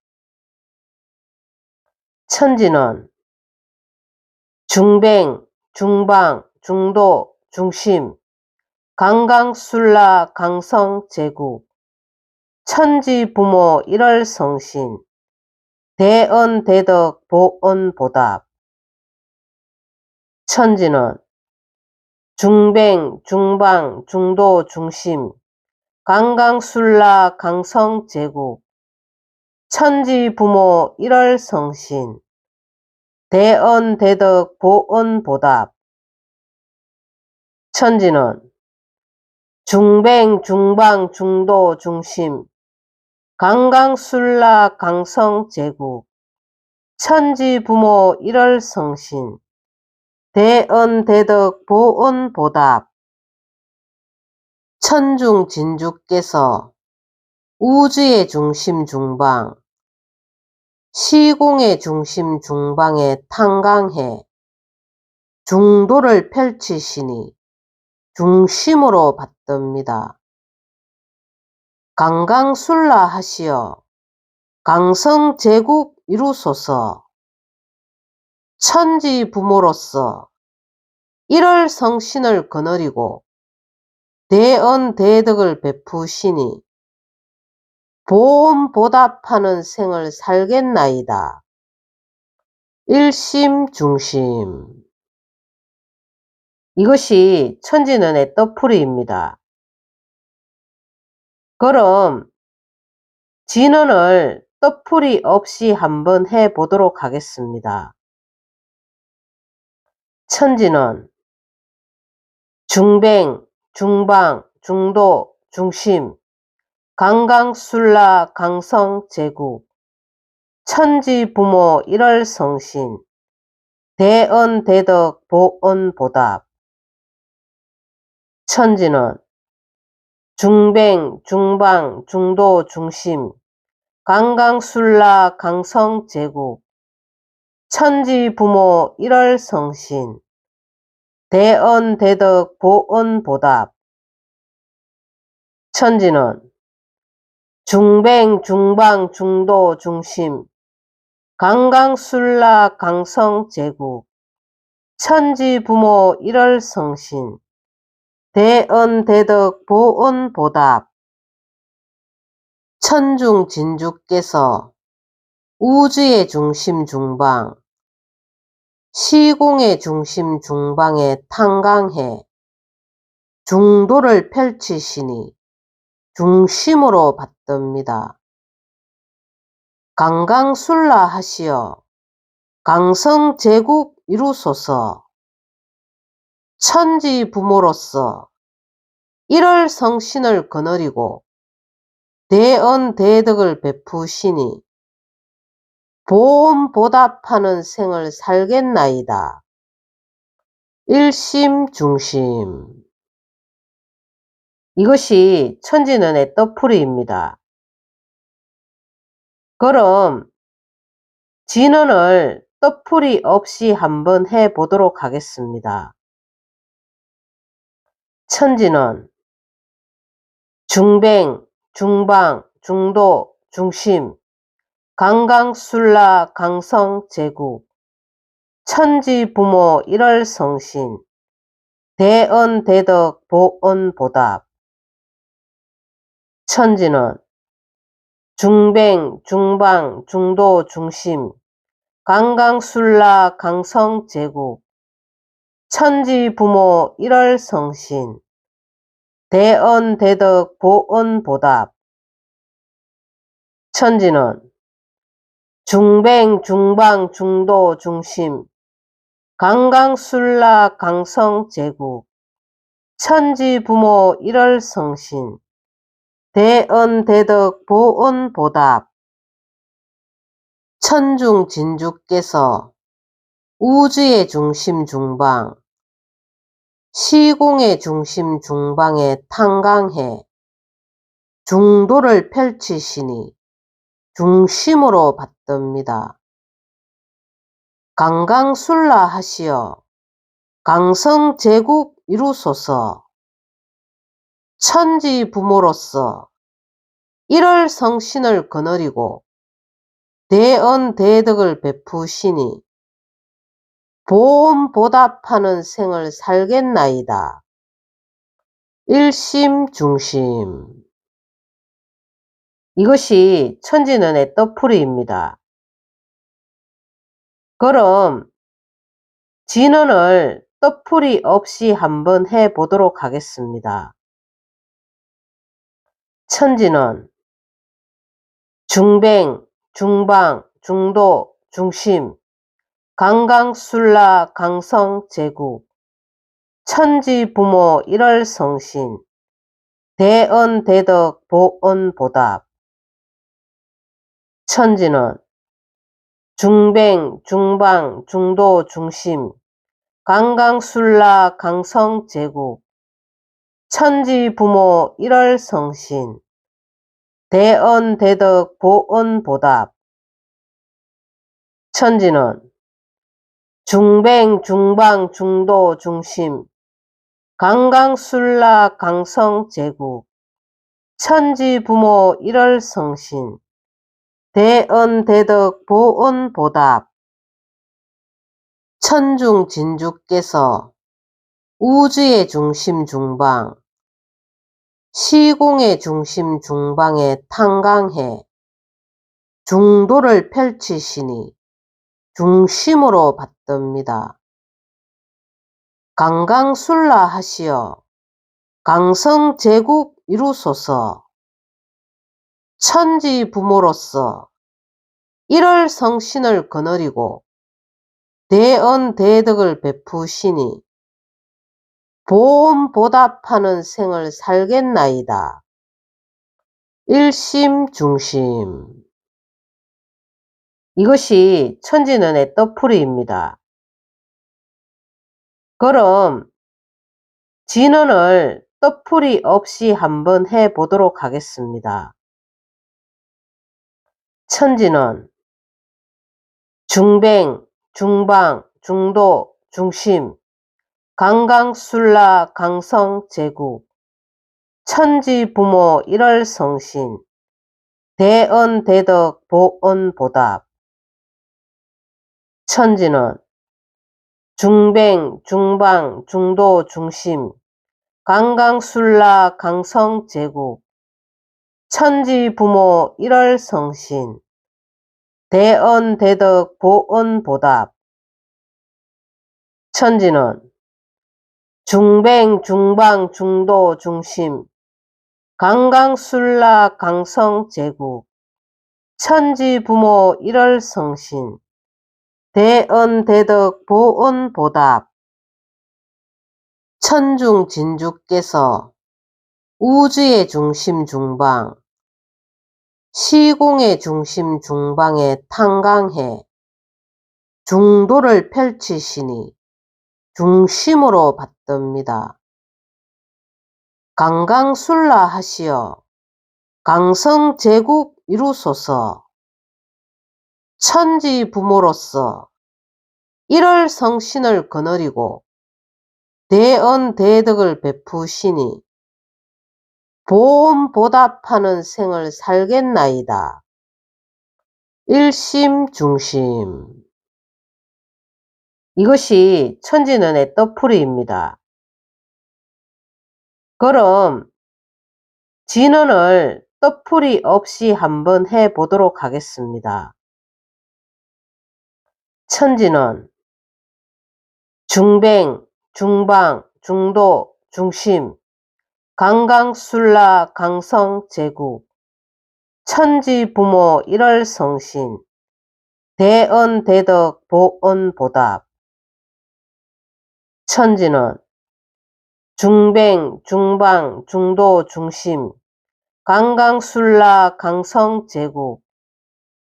S1: 천지는 중뱅, 중방, 중도, 중심, 강강술라, 강성, 제국, 천지부모, 일월성신, 대언대덕, 보언보답. 천지는 중뱅, 중방, 중도, 중심, 강강술라, 강성, 제국, 천지부모, 일월성신, 대언대덕, 보언보답. 천지는 중뱅, 중방, 중도, 중심, 강강술라, 강성, 제국, 천지부모, 일월성신, 대언대덕, 보언보답. 천중진주께서 우주의 중심 중방, 시공의 중심 중방에 탕강해 중도를 펼치시니 중심으로 받듭니다. 강강술라 하시어 강성제국 이루소서. 천지부모로서 일월 성신을 거느리고 대언대덕을 베푸시니 보험보답하는 생을 살겠나이다. 일심중심. 이것이 천지는의 떡풀이입니다. 그럼 진언을 떡풀이 없이 한번 해보도록 하겠습니다. 천지는 중뱅, 중방, 중도, 중심, 강강술라, 강성, 제국, 천지부모, 일월성신, 대언대덕, 보언보답. 천지는 중뱅, 중방, 중도, 중심, 강강술라, 강성, 제국, 천지부모, 일월성신, 대언대덕, 보언보답. 천지는 중뱅, 중방, 중도, 중심, 강강술라, 강성, 제국, 천지부모, 일월성신, 대언대덕, 보언보답. 천중진주께서 우주의 중심 중방, 시공의 중심 중방에 탕강해 중도를 펼치시니 중심으로 받듭니다. 강강술라 하시어 강성제국 이루소서. 천지부모로서 일월 성신을 거느리고 대언대덕을 베푸시니 보험보답하는 생을 살겠나이다. 일심중심. 이것이 천지는의 떡풀이입니다. 그럼 진언을 떡풀이 없이 한번 해보도록 하겠습니다. 천지는 중뱅, 중방, 중도, 중심, 강강술라, 강성, 제국, 천지부모, 일월성신, 대언대덕, 보언보답. 천지는 중뱅, 중방, 중도, 중심, 강강술라, 강성, 제국, 천지부모, 일월성신, 대언대덕, 보언보답. 천지는 중뱅, 중방, 중도, 중심, 강강술라 강성제국 천지부모 일월성신 대언대덕 보언보답 천중진주께서 우주의 중심 중방 시공의 중심 중방에 탕강해 중도를 펼치시니 중심으로 받듭니다. 강강술라 하시어 강성제국 이루소서. 천지부모로서 일월성신을 거느리고 대언대덕을 베푸시니 보험보답하는 생을 살겠나이다. 일심중심. 이것이 천지는의 떡풀이입니다. 그럼 진언을 떡풀이 없이 한번 해보도록 하겠습니다. 천지는 중뱅, 중방, 중도, 중심, 강강술라 강성 제국 천지부모 일월성신 대언대덕 보언보답. 천지는 중뱅, 중방, 중도, 중심, 강강술라 강성 제국 천지부모 일월성신 대언대덕 보언보답. 천지는 중뱅, 중방, 중도, 중심, 강강술라 강성 제국 천지부모 일월성신 대언대덕 보언보답. 천중진주께서 우주의 중심 중방 시공의 중심 중방에 탕강해 중도를 펼치시니 중심으로 받듭니다. 강강술라 하시어 강성제국 이루소서. 천지부모로서 일월성신을 거느리고 대언대덕을 베푸시니 보험보답하는 생을 살겠나이다. 일심중심. 이것이 천지는의 떡풀이입니다. 그럼 진언을 떡풀이 없이 한번 해보도록 하겠습니다. 천지는 중뱅, 중방, 중도, 중심, 강강술라 강성 제국 천지부모 일월성신 대언대덕 보언보답. 천지는 중뱅, 중방, 중도, 중심, 강강술라 강성 제국 천지부모 일월성신 대언대덕 보언보답. 천지는 중뱅, 중방, 중도, 중심, 강강술라 강성 제국 천지부모 일월성신 대언대덕 보언보답. 천중진주께서 우주의 중심 중방 시공의 중심 중방에 탕강해 중도를 펼치시니 중심으로 받듭니다. 강강술라 하시어 강성제국 이루소서. 천지부모로서 일월성신을 거느리고 대언대덕을 베푸시니 보험보답하는 생을 살겠나이다. 일심중심. 이것이 천지는의 떡풀이입니다. 그럼 진언을 떡풀이 없이 한번 해보도록 하겠습니다. 천지는 중뱅, 중방, 중도, 중심, 강강술라 강성 제국 천지부모 일월성신 대언대덕 보언보답. 천지는 중뱅, 중방, 중도, 중심, 강강술라, 강성, 제국,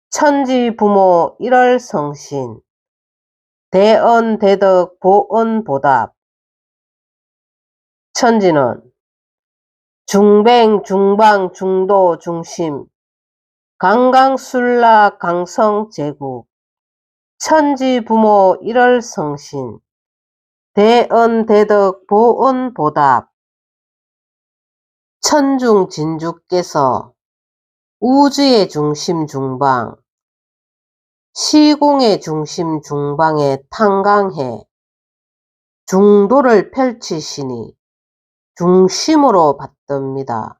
S1: 천지, 부모, 일월성신, 대언, 대덕, 보언, 보답. 천지는 중뱅, 중방, 중도, 중심, 강강술라, 강성, 제국, 천지, 부모, 일월성신, 대언, 대덕, 보언, 보답. 천중 진주께서 우주의 중심 중방, 시공의 중심 중방에 탕강해 중도를 펼치시니 중심으로 받듭니다.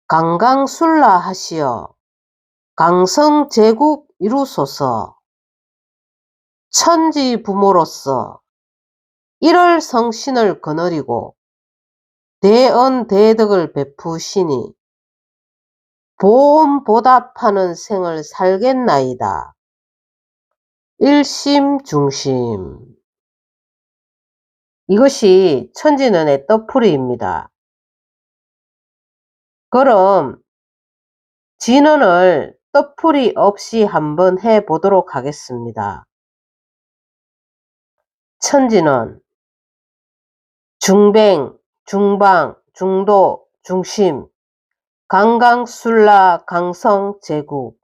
S1: 강강술라 하시어 강성제국 이루소서. 천지 부모로서 일월성신을 거느리고 대언 대덕을 베푸시니 보험 보답하는 생을 살겠나이다. 일심중심. 이것이 천지는의 떡풀이입니다. 그럼 진언을 떡풀이 없이 한번 해보도록 하겠습니다. 천지는 중뱅, 중방, 중도, 중심, 강강술라, 강성, 제국,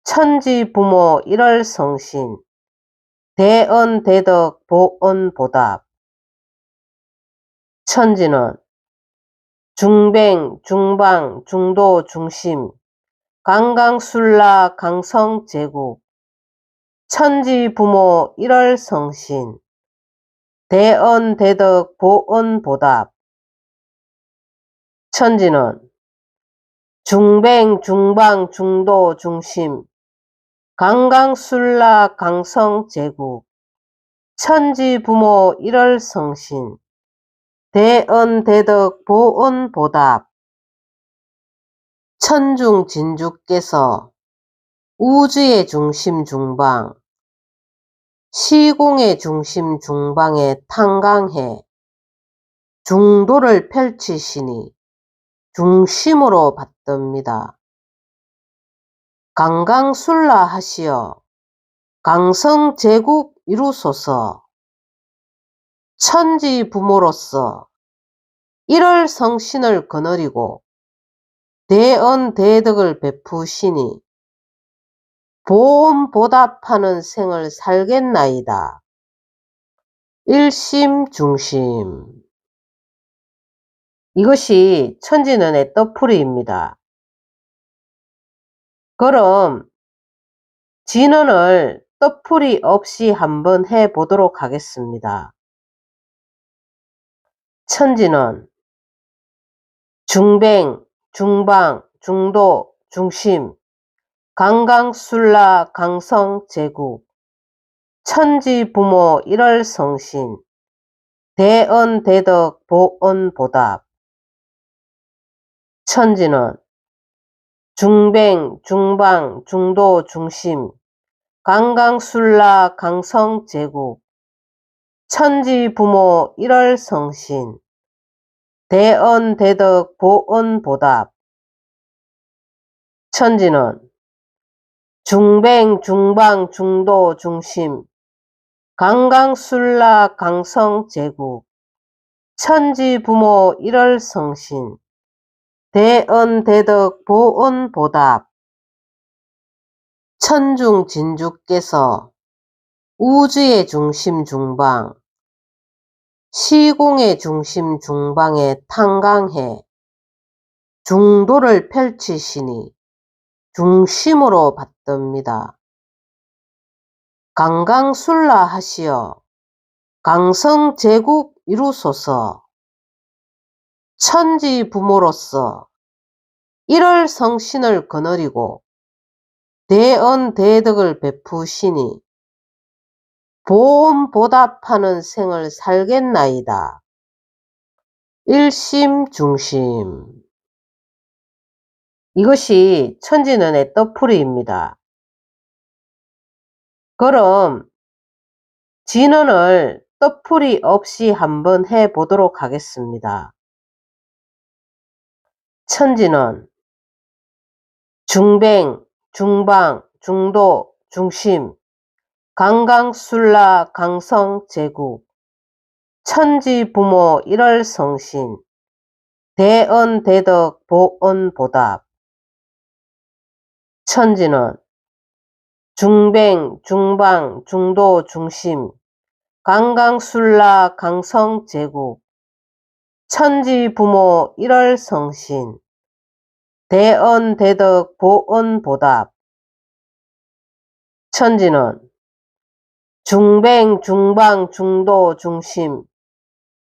S1: 천지, 부모, 일월성신, 대언, 대덕, 보언, 보답. 천지는 중뱅, 중방, 중도, 중심, 강강술라, 강성, 제국, 천지, 부모, 일월성신, 대언, 대덕, 보언, 보답. 천지는 중뱅, 중방, 중도, 중심, 강강술라, 강성, 제국, 천지, 부모, 일월성신, 대언, 대덕, 보언, 보답. 천중 진주께서 우주의 중심 중방, 시공의 중심 중방에 탕강해 중도를 펼치시니 중심으로 받듭니다. 강강술라 하시어 강성제국 이루소서. 천지 부모로서 일월성신을 거느리고 대언 대덕을 베푸시니 보험 보답하는 생을 살겠나이다. 일심중심. 이것이 천지는의 떡풀이입니다. 그럼 진언을 떡풀이 없이 한번 해보도록 하겠습니다. 천지는 중뱅, 중방, 중도, 중심, 강강술라, 강성, 제국, 천지, 부모, 일월성신, 대언, 대덕, 보언, 보답. 천지는 중뱅, 중방, 중도, 중심, 강강술라, 강성, 제국, 천지, 부모, 일월성신, 대언, 대덕, 보언, 보답. 천지는 중뱅, 중방, 중도, 중심, 강강술라, 강성, 제국, 천지, 부모, 일월성신, 대언, 대덕, 보언, 보답. 천중 진주께서 우주의 중심 중방, 시공의 중심 중방에 탕강해 중도를 펼치시니 중심으로 받듭니다. 강강술라 하시어 강성제국 이루소서. 천지 부모로서 일월성신을 거느리고 대언 대덕을 베푸시니 보험 보답하는 생을 살겠나이다. 일심중심. 이것이 천지는의 떡풀이입니다. 그럼 진언을 뜻풀이 없이 한번 해보도록 하겠습니다. 천진언 중뱅, 중방, 중도, 중심, 강강술라, 강성, 제국, 천지, 부모, 일월성신, 대언, 대덕, 보언, 보답. 천진언 중뱅, 중방, 중도, 중심, 강강술라, 강성, 제국, 천지, 부모, 일월성신, 대언, 대덕, 보언, 보답. 천진언 중뱅, 중방, 중도, 중심,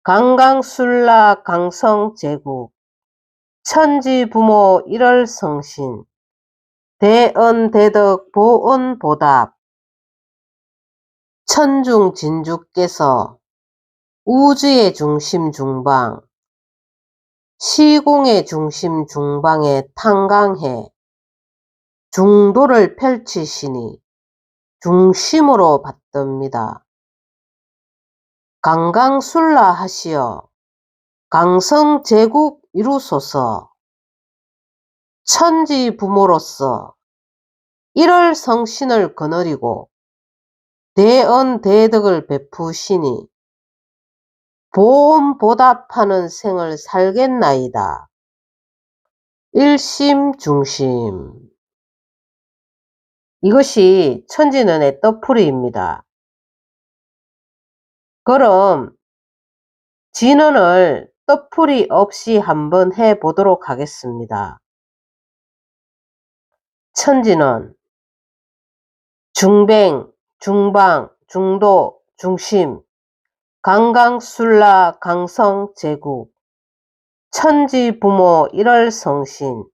S1: 강강술라, 강성, 제국, 천지, 부모, 일월성신, 대언, 대덕, 보언, 보답. 천중 진주께서 우주의 중심 중방, 시공의 중심 중방에 탕강해 중도를 펼치시니 중심으로 받듭니다. 강강술라 하시어 강성제국 이루소서. 천지 부모로서 일월성신을 거느리고 대언 대덕을 베푸시니 보험 보답하는 생을 살겠나이다. 일심중심. 이것이 천진언의 뜻풀이입니다. 그럼 진언을 뜻풀이 없이 한번 해보도록 하겠습니다. 천진언 중뱅, 중방, 중도, 중심, 강강술라, 강성, 제국, 천지, 부모, 일월성신,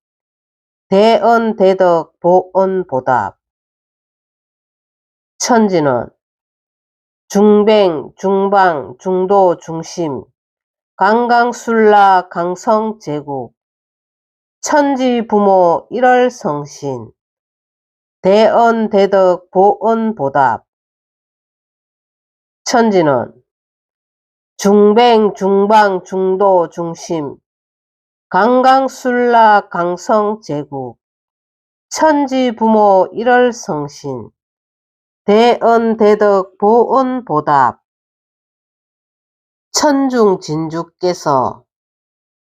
S1: 대언, 대덕, 보언, 보답. 천진언 중뱅, 중방, 중도, 중심, 강강술라, 강성, 제국, 천지, 부모, 일월성신, 대언, 대덕, 보언, 보답. 천진언 중뱅, 중방, 중도, 중심, 강강술라, 강성, 제국, 천지, 부모, 일월성신, 대언, 대덕, 보언, 보답. 천중 진주께서